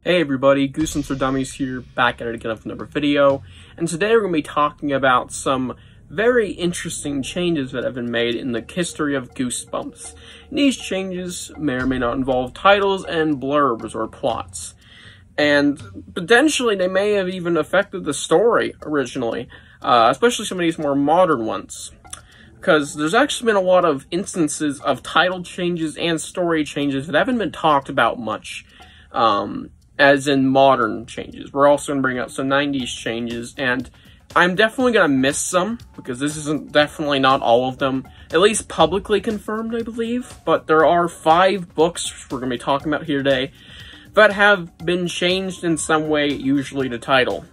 Hey everybody, Goosebumps for Dummies here, back at it again with another video, and today we're going to be talking about some very interesting changes that have been made in the history of Goosebumps. And these changes may or may not involve titles and blurbs or plots, and potentially they may have even affected the story originally, especially some of these more modern ones. Because there's actually been a lot of instances of title changes and story changes that haven't been talked about much. As in modern changes. We're also going to bring up some 90s changes, and I'm definitely going to miss some, because this isn't definitely not all of them, at least publicly confirmed, I believe, but there are 5 books we're going to be talking about here today that have been changed in some way, usually the title.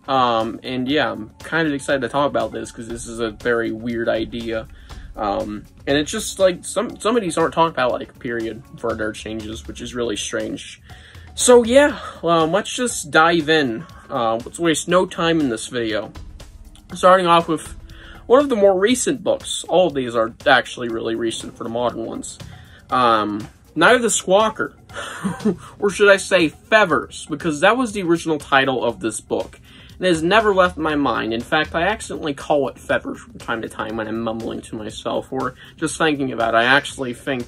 And yeah, I'm kind of excited to talk about this, because this is a very weird idea. And it's just like, some of these aren't talked about, like, period, for their changes, which is really strange. So yeah, let's just dive in. Let's waste no time in this video. Starting off with one of the more recent books. All of these are actually really recent for the modern ones. Night of the Squawker, or should I say Fevers, because that was the original title of this book. And it has never left my mind. In fact, I accidentally call it Fevers from time to time when I'm mumbling to myself, or just thinking about it. I actually think,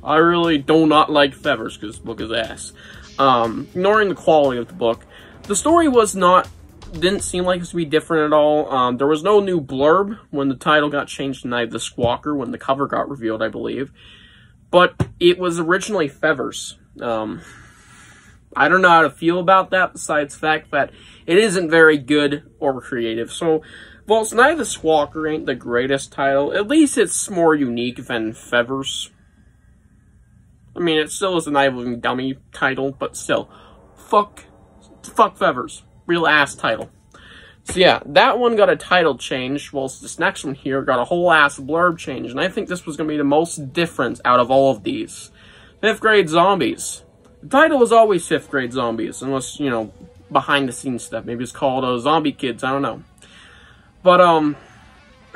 I really do not like Fevers, because this book is ass. Ignoring the quality of the book, the story didn't seem like it was to be different at all. There was no new blurb when the title got changed to Night of the Squawker, when the cover got revealed, I believe. But it was originally Fevers. I don't know how to feel about that, besides the fact that it isn't very good or creative. So, whilst Night of the Squawker ain't the greatest title, at least it's more unique than Fevers. I mean, it still is a Night of the Living Dummy title, but still, fuck Fevers. Real ass title. So yeah, that one got a title change, whilst this next one here got a whole ass blurb change, and I think this was going to be the most different out of all of these. 5th Grade Zombies. The title was always 5th Grade Zombies, unless, you know, behind the scenes stuff. Maybe it's called Zombie Kids, I don't know. But,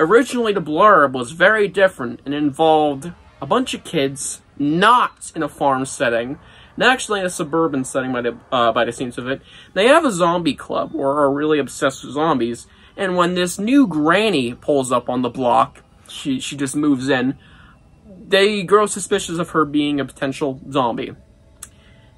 originally the blurb was very different, and involved a bunch of kids not in a farm setting, and actually in a suburban setting by the seams of it. They have a zombie club, or are really obsessed with zombies, and when this new granny pulls up on the block, she just moves in, they grow suspicious of her being a potential zombie.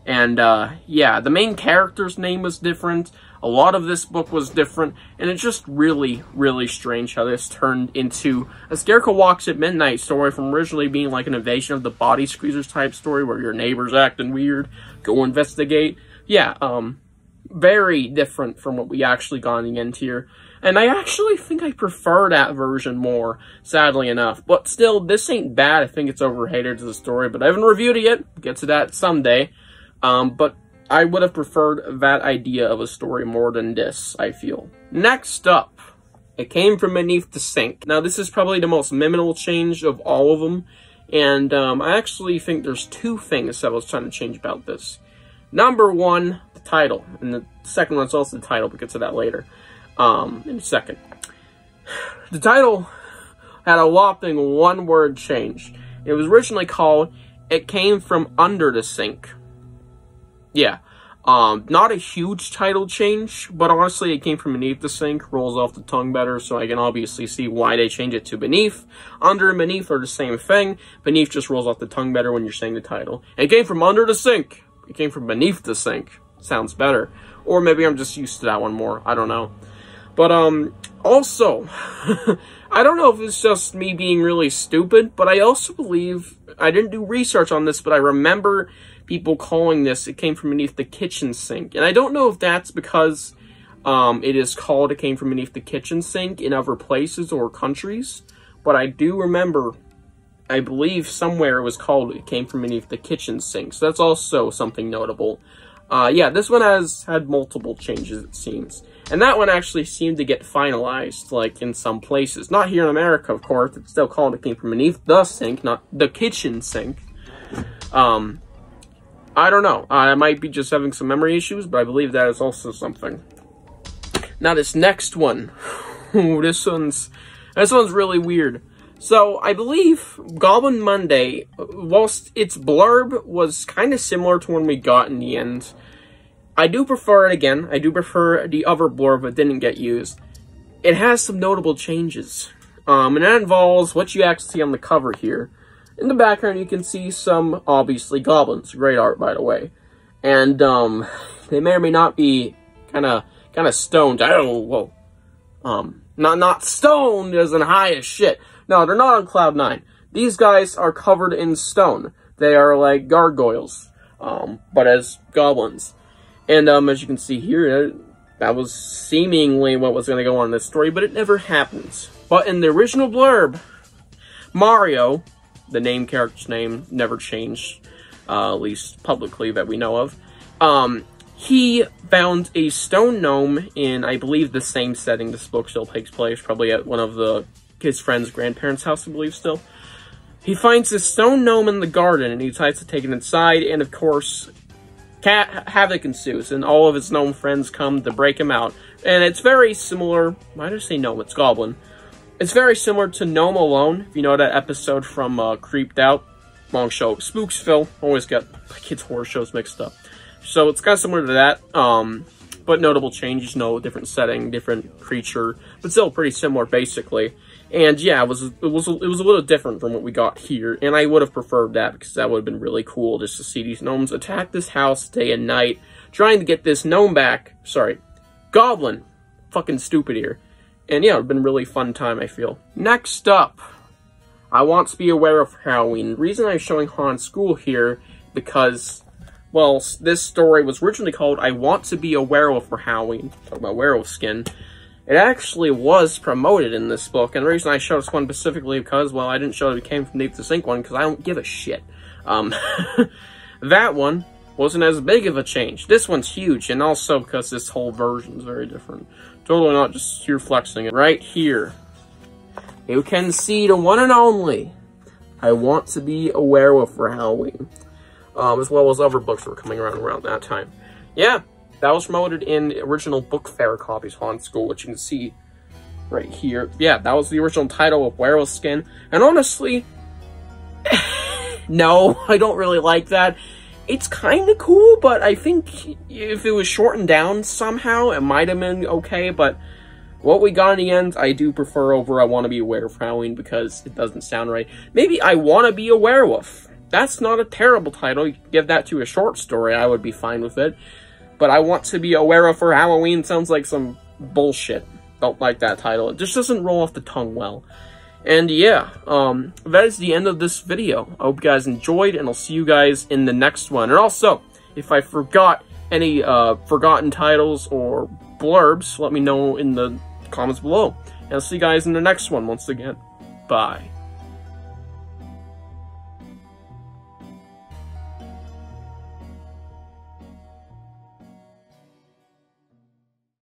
And, yeah, the main character's name was different, a lot of this book was different, and it's just really, really strange how this turned into a Scarecrow Walks at Midnight story from originally being like an Invasion of the Body Squeezers type story where your neighbor's acting weird, go investigate. Yeah, very different from what we actually got in the end here. And I actually think I prefer that version more, sadly enough. But still, this ain't bad. I think it's overhated as a story, but I haven't reviewed it yet. We'll get to that someday. But I would have preferred that idea of a story more than this, I feel. Next up, It Came From Beneath the Sink. Now, this is probably the most memorable change of all of them, and I actually think there's 2 things that I was trying to change about this. Number 1, the title, and the second one's also the title, we'll get to that later, in a second. The title had a whopping 1-word change. It was originally called It Came From Under the Sink. Yeah, not a huge title change, but honestly, It Came From Beneath the Sink rolls off the tongue better, so I can obviously see why they changed it to Beneath. Under and Beneath are the same thing. Beneath just rolls off the tongue better when you're saying the title. It came from under the sink. It came from beneath the sink. Sounds better. Or maybe I'm just used to that one more. I don't know. But, also, I don't know if it's just me being really stupid, but I also believe, I didn't do research on this, but I remember people calling this It Came From Beneath the Kitchen Sink. And I don't know if that's because it is called It Came From Beneath the Kitchen Sink in other places or countries, but I do remember, I believe somewhere it was called It Came From Beneath the Kitchen Sink, so that's also something notable. Yeah, this one has had multiple changes, it seems. And that one actually seemed to get finalized, like, in some places. Not here in America, of course. It's still called It Came From Beneath the Sink, not the Kitchen Sink. I don't know. I might be just having some memory issues, but I believe that is also something. Now, this next one. this one's really weird. So, I believe Goblin Monday, whilst its blurb was kind of similar to one we got in the end, I do prefer it again. I do prefer the other blurb that didn't get used. It has some notable changes. And that involves what you actually see on the cover here. In the background, you can see some, obviously, goblins. Great art, by the way. And, they may or may not be kind of stoned. Oh, whoa. Not stoned as in high as shit. No, they're not on Cloud 9. These guys are covered in stone. They are like gargoyles, but as goblins. And, as you can see here, that was seemingly what was going to go on in this story, but it never happens. But in the original blurb, Mario, the name character's name never changed, at least publicly that we know of, he found a stone gnome in, I believe, the same setting this book still takes place, probably at one of his friend's grandparents' house, I believe, still. He finds this stone gnome in the garden, and he decides to take it inside, and of course, havoc ensues, and all of his gnome friends come to break him out. And it's very similar, why did I say gnome? It's goblin. It's very similar to Gnome Alone, if you know that episode from Creeped Out. Long show. Spooksville. Always get kids' horror shows mixed up. So it's kind of similar to that, but notable changes, no different setting, different creature, but still pretty similar, basically. And yeah, it was a little different from what we got here, and I would have preferred that, because that would have been really cool, just to see these gnomes attack this house day and night, trying to get this gnome back. Sorry, goblin. Fucking stupid here. And yeah, it would have been a really fun time, I feel. Next up, I Want to Be a Werewolf for Halloween. The reason I'm showing Haunted School here, because, well, this story was originally called I Want to Be a Werewolf for Halloween. Talk about Werewolf Skin. It actually was promoted in this book, and the reason I showed this one specifically because, well, I didn't show it came from Deep the Sink one, because I don't give a shit. That one wasn't as big of a change. This one's huge, and also because this whole version is very different. Totally not just here flexing it. Right here, you can see the one and only I Want to Be a Werewolf for Halloween. As well as other books that were coming around that time. Yeah. That was promoted in the original book fair copies, Haunted School, which you can see right here. Yeah, that was the original title of Werewolf Skin. And honestly, no, I don't really like that. It's kind of cool, but I think if it was shortened down somehow, it might have been okay. But what we got in the end, I do prefer over I Want to Be a Werewolf for Halloween, because it doesn't sound right. Maybe I Want to Be a Werewolf. That's not a terrible title. You could give that to a short story, I would be fine with it. But I Want to Be a Werewolf for Halloween sounds like some bullshit. Don't like that title. It just doesn't roll off the tongue well. And yeah, that is the end of this video. I hope you guys enjoyed, and I'll see you guys in the next one. And also, if I forgot any forgotten titles or blurbs, let me know in the comments below. And I'll see you guys in the next one once again. Bye.